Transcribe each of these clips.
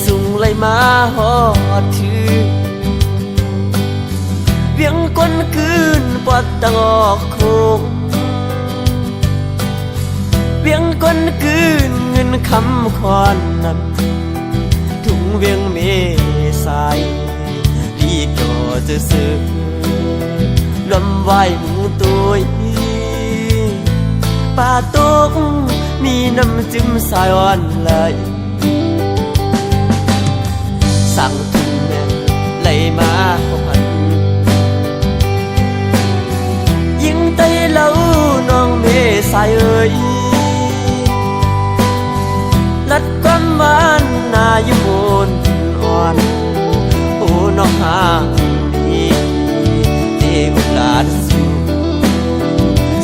สูงเลยมาหอดถือเวียงก้นคืนปอดตังออกโคงเวียงก้นคืนเงินคำคอนนำถุงเวียงเมสายดีก่อจะซื้อลำไหวหมูตัวป่าตกมีน้ำจิ้มสายอ่อนไหลสั่งทุ่งแม่ไหลมาพันยิ่งไตเล่าน้องเมสายเอ่ยลัดความหวานนาอยู่บนอ่อนโอ้น้องหาดีเด็กหลานสู้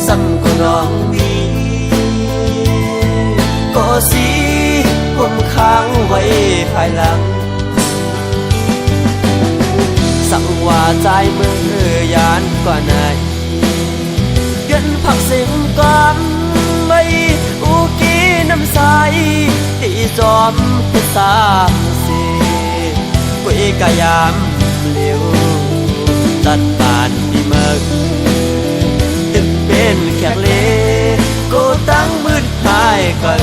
ซ้ำก็น้องดีก็สิผมค้างไว้ภายหลังสั่งว่าใจเมื่อยานกว่าไหนเงินผักเสียงก่อนไม่อุกีน้ำใสตีจอมพิษาเสียกุยกายามเลี้ยวตัดปานที่เมื่อตึกเป็นแขกเล่ก็ตั้งมืดหายกัน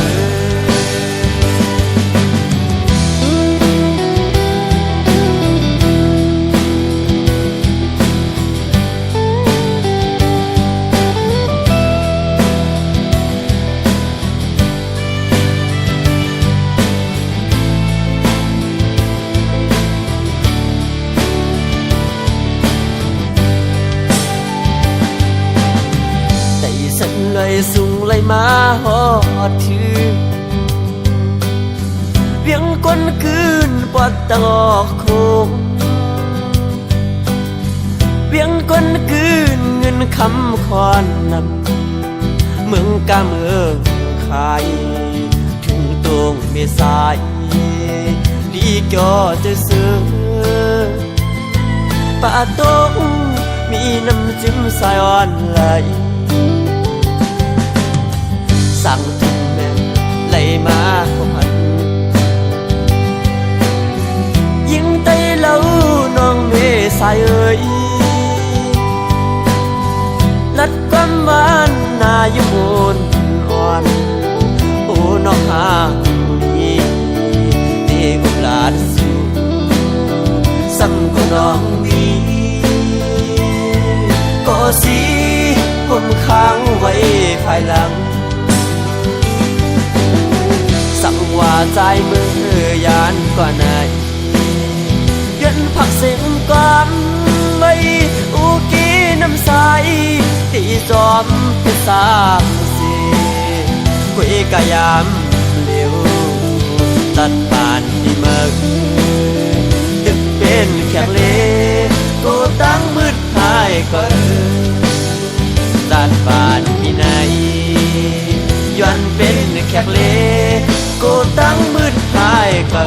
เลยสูงเลยมาหอดถือเวียงก้นคืนปอดตังออกโคงเวียงก้นคืนเงินคำคอนนำเมืองกาเมืองขายถึงตรงเมษายดีก็จะซื้อป่าตกมีน้ำจิ้มสายอ่อนไหลสั่งทุ่งแม่ไหลมาพันยิ่งไตเล่าน้องเมสายเอ่ยลัดความหวานนาอยู่บนอ่อนโอ้น้องหาดีเด็กหลานสู้ซ้ำก็น้องดีก็สิผมค้างไว้ภายหลังสั่งว่าใจเมื่อยานกว่าไหนเงินผักเสียงก่อนไม่อุกีน้ำใสตีจอมพิษาเสียกุยกายามเลี้ยวตัดปานที่เมื่อตึกเป็นแขกเล่ก็ตั้งมืดหายก็ตัดปานที่ไหนย้อนเป็นแขกเล่ก็ตั้งมืดหายก็